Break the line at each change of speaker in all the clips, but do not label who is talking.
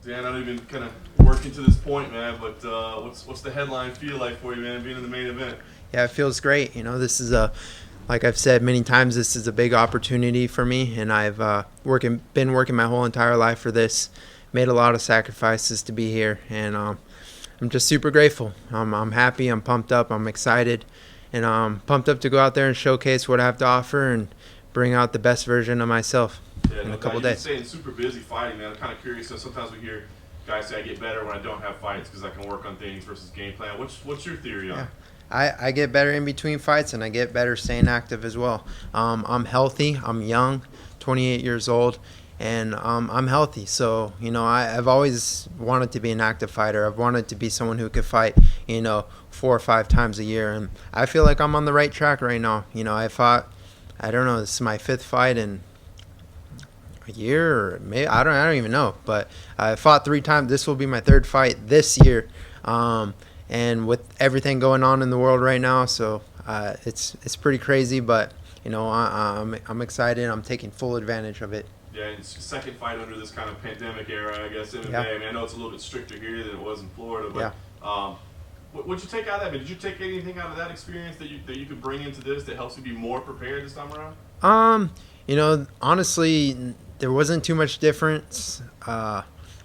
Dan, I know you've been kind of working to this point, man, but what's the headline feel like for you, man, being in the main event?
Yeah, it feels great. This is like I've said many times, this is a big opportunity for me, and I've been working my whole entire life for this. Made a lot of sacrifices to be here, and I'm just super grateful. I'm happy. I'm pumped up. I'm excited, and I'm pumped up to go out there and showcase what I have to offer and bring out the best version of myself in a couple days.
You've been saying super busy fighting, man. I'm kind of curious. Sometimes we hear guys say I get better when I don't have fights because I can work on things versus game plan. What's your theory on?
Yeah. I get better in between fights, and I get better staying active as well. I'm healthy. I'm young, 28 years old, and I'm healthy. So, I've always wanted to be an active fighter. I've wanted to be someone who could fight, 4 or 5 times a year. And I feel like I'm on the right track right now. I fought, I don't know, this is my 5th fight in a year, or maybe, I don't even know. But I fought 3 times. This will be my 3rd fight this year. And with everything going on in the world right now, so it's pretty crazy, but I'm excited. I'm taking full advantage of it.
Yeah, it's your 2nd fight under this kind of pandemic era, I guess. MMA.
Yeah.
I mean, I know it's a little bit stricter here than it was in Florida, but
yeah.
What'd you take out of that? I mean, did you take anything out of that experience that you could bring into this that helps you be more prepared this time around?
Honestly, there wasn't too much difference.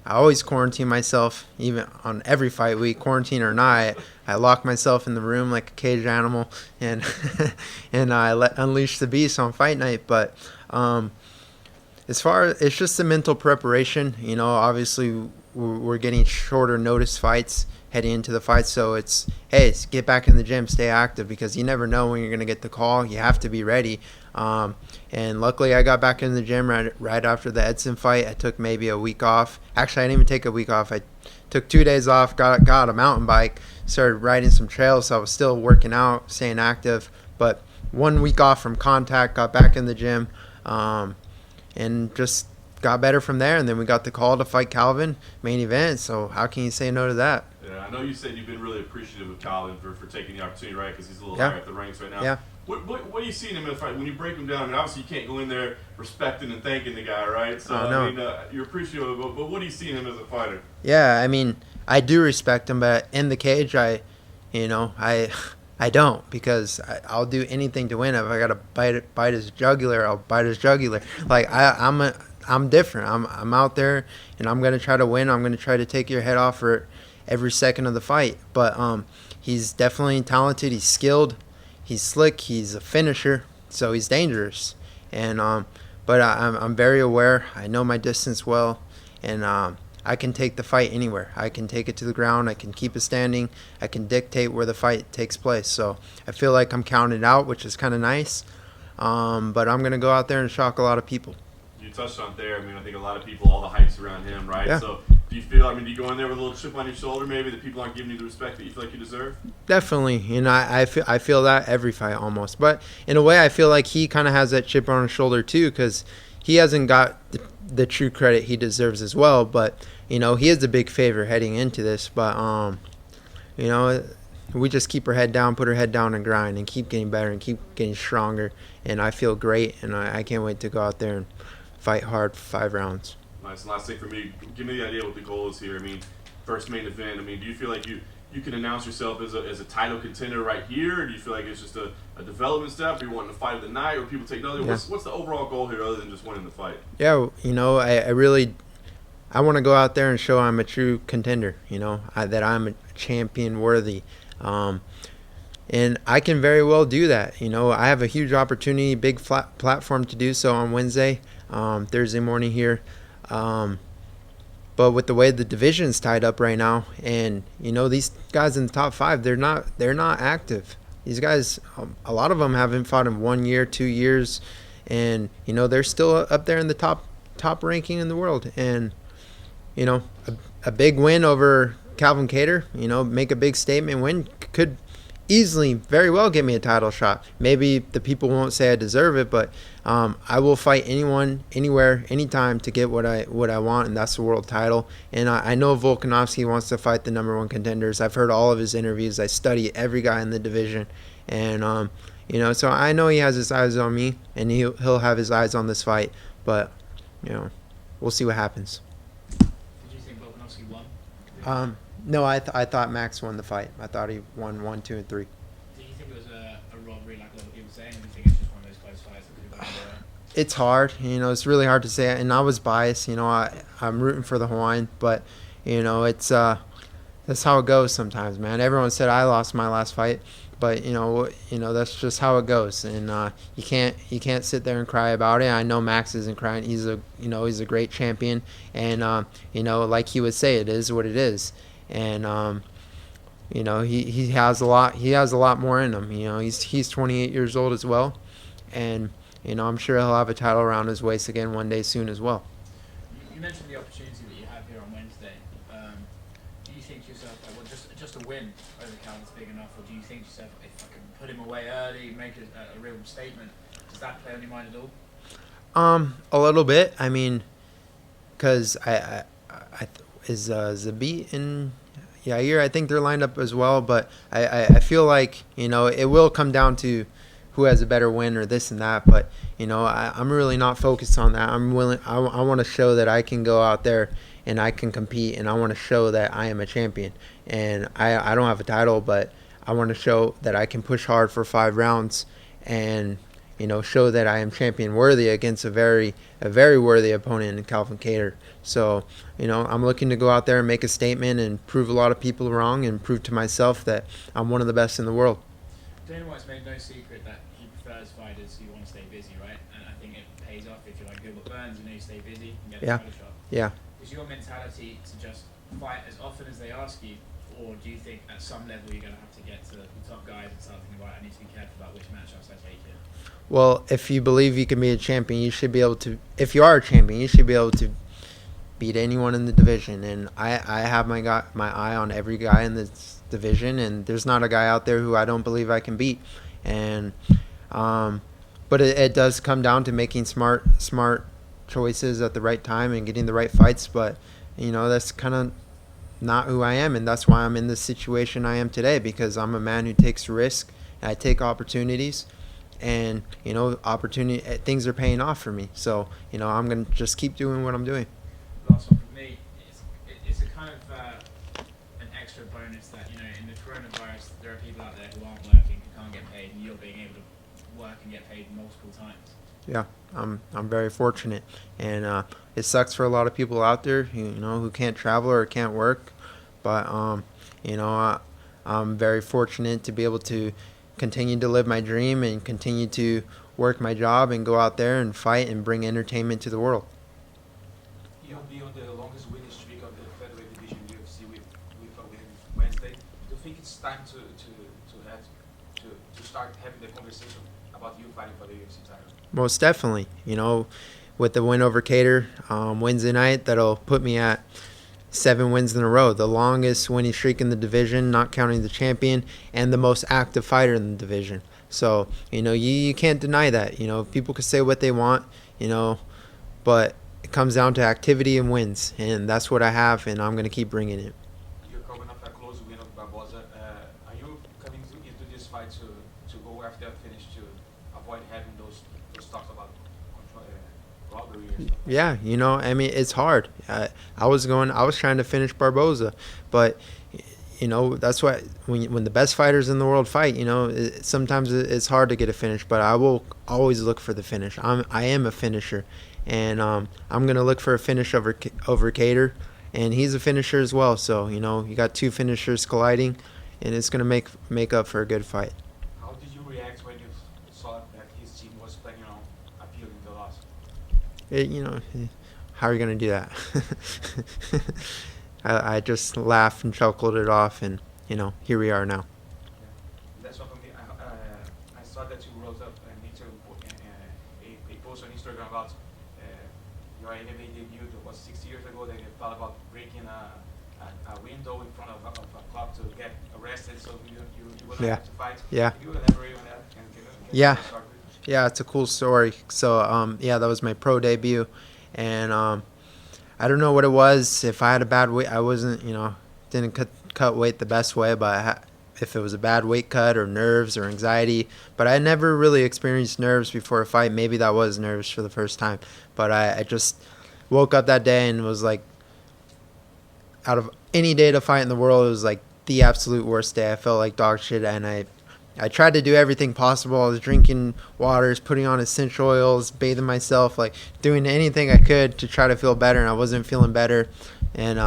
I always quarantine myself, even on every fight week, quarantine or not. I lock myself in the room like a caged animal, and and I unleash the beast on fight night. But as far as it's just the mental preparation, obviously we're getting shorter notice fights heading into the fight, so it's get back in the gym, stay active, because you never know when you're gonna get the call. You have to be ready. And luckily I got back in the gym right after the Edson fight. I took maybe a week off. Actually, I didn't even take a week off. I took 2 days off, got a mountain bike, started riding some trails, so I was still working out, staying active. But 1 week off from contact, got back in the gym, and just got better from there. And then we got the call to fight Calvin, main event, so how can you say no to that?
Yeah, I know you said you've been really appreciative of Calvin for taking the opportunity, right? Because he's a little
Yeah.
higher up the ranks right now.
Yeah.
What are you seeing him in a fight? When you break him down, I mean, obviously you can't go in there respecting and thanking the guy, right? So,
no.
I mean, you're appreciative of it, but what do you see in him as a fighter?
Yeah, I mean, I do respect him, but in the cage, I don't, because I'll do anything to win. If I gotta bite his jugular, I'll bite his jugular. Like I'm different. I'm out there, and I'm gonna try to win. I'm gonna try to take your head off for every second of the fight. But he's definitely talented. He's skilled. He's slick. He's a finisher, so he's dangerous. And but I'm very aware. I know my distance well, and I can take the fight anywhere. I can take it to the ground. I can keep it standing. I can dictate where the fight takes place. So I feel like I'm counted out, which is kind of nice. But I'm gonna go out there and shock a lot of people.
You touched on there. I mean, I think a lot of people, all the hype's around him, right?
Yeah.
So do you feel? I mean, do you go in there with a little chip on your shoulder, maybe that people aren't giving you the respect that you feel like you deserve?
Definitely, I feel that every fight almost. But in a way, I feel like he kind of has that chip on his shoulder too, because he hasn't got the true credit he deserves as well. But he is a big favorite heading into this. But we just keep our head down, put our head down, and grind, and keep getting better and keep getting stronger. And I feel great, and I can't wait to go out there and fight hard for 5 rounds.
Nice. Last thing for me, give me the idea what the goal is here. I mean, first main event. I mean, do you feel like you can announce yourself as a title contender right here, or do you feel like it's just a development step? Are you wanting to fight of the night, or people take another? Yeah. What's the overall goal here other than just winning the fight?
Yeah, I want to go out there and show I'm a true contender, that I'm a champion worthy. And I can very well do that. I have a huge opportunity, big flat platform to do so on Wednesday, Thursday morning here. But with the way the division's tied up right now, and these guys in the top 5, they're not active. These guys, a lot of them haven't fought in 1 year, 2 years, and they're still up there in the top ranking in the world. And a big win over Calvin Kattar, make a big statement win, could easily, very well get me a title shot. Maybe the people won't say I deserve it, but I will fight anyone, anywhere, anytime to get what I want, and that's the world title. And I know Volkanovski wants to fight the #1 contenders. I've heard all of his interviews. I study every guy in the division, and so I know he has his eyes on me, and he'll have his eyes on this fight. But we'll see what happens.
Did you think Volkanovski
No, I thought Max won the fight. I thought he won 1, 2, and 3.
Do you think it was a robbery like a lot of people saying, or do you think it's just one of those close fights that could have gone either way?
It's hard, it's really hard to say, and I was biased. I'm rooting for the Hawaiian, but it's that's how it goes sometimes, man. Everyone said I lost my last fight, but that's just how it goes, and you can't sit there and cry about it. I know Max isn't crying. He's a great champion, and like he would say, it is what it is, and he has a lot more in him. He's 28 years old as well, and I'm sure he'll have a title around his waist again one day soon as well.
You mentioned the opportunity that you have here on Wednesday. Do you think to yourself, like, well, just a win over Calvin's big enough, or do you think to yourself, if I can put him away early, make a real statement, does that play on your mind at all?
A little bit. I mean, because is Zabit and Yair, I think they're lined up as well, but I feel like it will come down to who has a better win or this and that, but I'm really not focused on that. I want to show that I can go out there and I can compete, and I want to show that I am a champion, and I don't have a title, but I want to show that I can push hard for 5 rounds and show that I am champion worthy against a very worthy opponent in Calvin Kattar. So I'm looking to go out there and make a statement and prove a lot of people wrong and prove to myself that I'm one of the best in the world.
Dana White's made no secret that he prefers fighters who want to stay busy, right? And I think it pays off if you're like Gilbert Burns, you stay busy and get the title shot.
Yeah.
Is your mentality to just fight as often as they ask you, or do you think at some level you're going to have to get to the top guys and start thinking, right, I need to be careful about which matchups I take here?
Well, if you believe you can be a champion, you should be able to. If you are a champion, you should be able to beat anyone in the division. And I have my eye on every guy in this division, and there's not a guy out there who I don't believe I can beat. And but it does come down to making smart choices at the right time and getting the right fights. But that's kind of not who I am, and that's why I'm in the situation I am today, because I'm a man who takes risk. I take opportunities, and things are paying off for me. So I'm gonna just keep doing what I'm doing.
Last one from me. It's a kind of an extra bonus that in the coronavirus there are people out there who aren't working, who can't get paid, and you're being able to work and get paid multiple times. Yeah,
I'm very fortunate, and it sucks for a lot of people out there who can't travel or can't work, but I'm very fortunate to be able to continue to live my dream and continue to work my job and go out there and fight and bring entertainment to the world.
You'll be on the longest winning streak of the featherweight division in UFC with a win Wednesday. Do you think it's time to start having the conversation about you fighting for the UFC title?
Most definitely. With the win over Kattar Wednesday night, that'll put me at 7 wins in a row, the longest winning streak in the division, not counting the champion, and the most active fighter in the division. So, you can't deny that. People can say what they want, but it comes down to activity and wins, and that's what I have, and I'm going to keep bringing it.
You're coming off a close win of Barboza. Are you coming into this fight to go after that finish to avoid having those talks about robbery or stuff?
Yeah, it's hard. I was trying to finish Barboza, but that's why when the best fighters in the world fight, sometimes it's hard to get a finish, but I will always look for the finish. I am a finisher, and I'm gonna look for a finish over Kattar, and he's a finisher as well. So you got 2 finishers colliding, and it's gonna make up for a good fight.
How did you react when you saw that his team was planning on appealing the loss?
How are you going to do that? I just laughed and chuckled it off, and here we are now.
Yeah. That's one for me. I saw that you wrote up a post on Instagram about your MMA debut. That was 6 years ago. That you thought about breaking a window in front of a club to get arrested, so you wouldn't have to fight.
Yeah.
Can you elaborate on that?
Yeah. Yeah, it's a cool story. So, that was my pro debut, and I don't know what it was. If I had a bad weight, I wasn't, didn't cut weight the best way, but if it was a bad weight cut or nerves or anxiety, but I never really experienced nerves before a fight. Maybe that was nerves for the first time, but I just woke up that day and was like, out of any day to fight in the world, it was like the absolute worst day. I felt like dog shit, and I tried to do everything possible. I was drinking waters, putting on essential oils, bathing myself, like doing anything I could to try to feel better, and I wasn't feeling better. And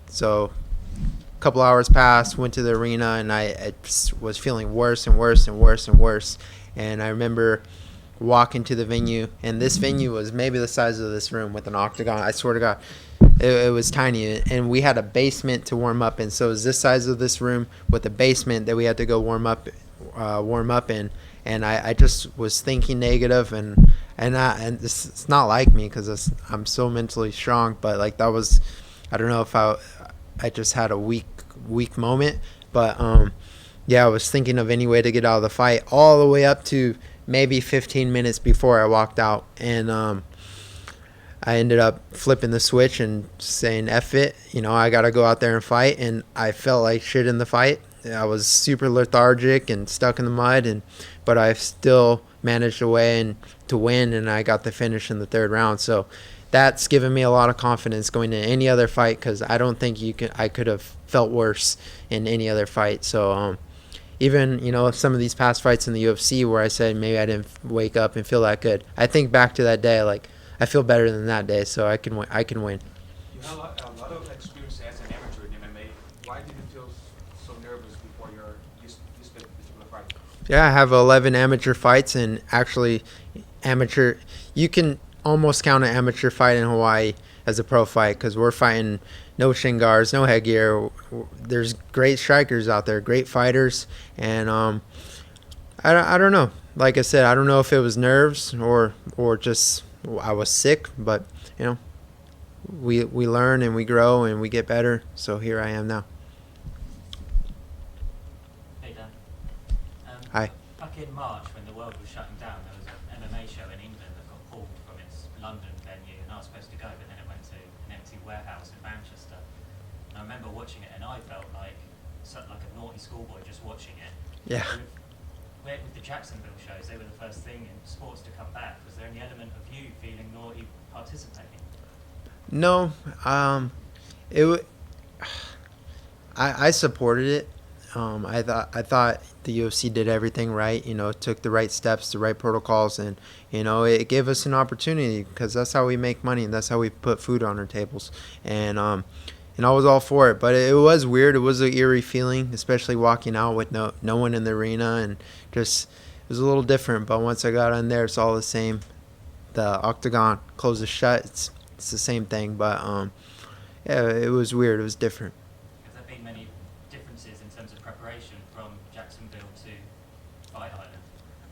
so a couple hours passed, went to the arena, and I was feeling worse and worse and worse and worse. And I remember walking to the venue, and this venue was maybe the size of this room with an octagon. I swear to God, it was tiny, and we had a basement to warm up in. So it was this size of this room with a basement that we had to go warm up in. And I just was thinking negative, and it's not like me because I'm so mentally strong, but like that was, I don't know if I just had a weak moment, but I was thinking of any way to get out of the fight all the way up to maybe 15 minutes before I walked out, and I ended up flipping the switch and saying F it, I gotta go out there and fight. And I felt like shit in the fight. I was super lethargic and stuck in the mud, but I still managed to win, and I got the finish in the third round. So that's given me a lot of confidence going into any other fight, because I don't think I could have felt worse in any other fight. So even some of these past fights in the UFC where I said maybe I didn't wake up and feel that good, I think back to that day, like I feel better than that day, so I can win.
You have a lot of experience as an amateur in MMA. Why did you feel so nervous before this particular fight?
Yeah, I have 11 amateur fights, and actually you can almost count an amateur fight in Hawaii as a pro fight, because we're fighting no shin guards, no headgear. There's great strikers out there, great fighters, and I don't know. Like I said, I don't know if it was nerves or just I was sick, but we learn and we grow and we get better. So here I am now.
Hey Dan.
Hi.
Back in March, when the world was shutting down, there was an MMA show in England that got pulled from its London venue, and I was supposed to go, but then it went to an empty warehouse in Manchester. And I remember watching it, and I felt like a naughty schoolboy just watching it.
Yeah.
With the Jacksonville shows, they were the first thing in sports to come back. Was there any element of you feeling naughty participating?
No, I supported it. I thought the UFC did everything right. Took the right steps, the right protocols, and it gave us an opportunity, because that's how we make money and that's how we put food on our tables. And I was all for it, but it was weird. It was an eerie feeling, especially walking out with no one in the arena, and just it was a little different. But once I got in there, it's all the same. The octagon closes shut. It's the same thing, but it was weird. It was different.
Have there been many differences in terms of preparation from Jacksonville to Fight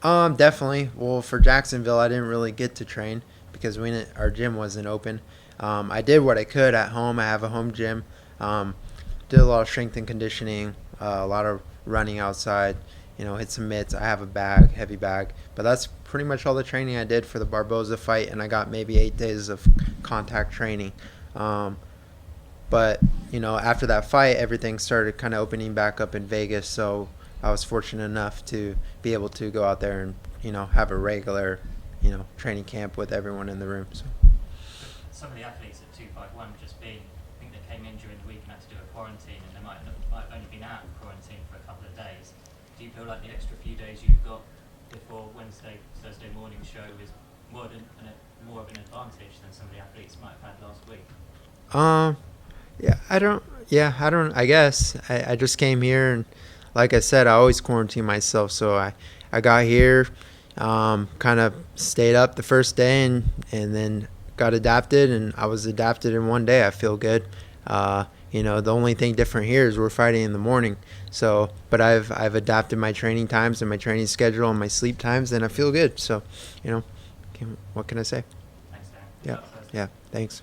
Island?
Definitely. Well, for Jacksonville, I didn't really get to train because our gym wasn't open. I did what I could at home. I have a home gym. Did a lot of strength and conditioning, a lot of running outside, hit some mitts. I have a heavy bag. But that's pretty much all the training I did for the Barboza fight, and I got maybe 8 days of contact training. But, after that fight, everything started kind of opening back up in Vegas, so I was fortunate enough to be able to go out there and, have a regular, training camp with everyone in the room. So.
Some of the athletes at 251 I think they came in during the week and had to do a quarantine, and they might have only been out of quarantine for a couple of days. Do you feel like the extra few days you've got before Thursday morning show is more of an advantage than some of the athletes might have had last week?
I don't, I guess. I just came here, and like I said, I always quarantine myself, so I got here, kind of stayed up the first day, and then got adapted, and I was adapted in one day. I feel good. The only thing different here is we're fighting in the morning. So, but I've adapted my training times and my training schedule and my sleep times, and I feel good. So, what can I say?
Thanks, Dan.
Yeah. Thanks.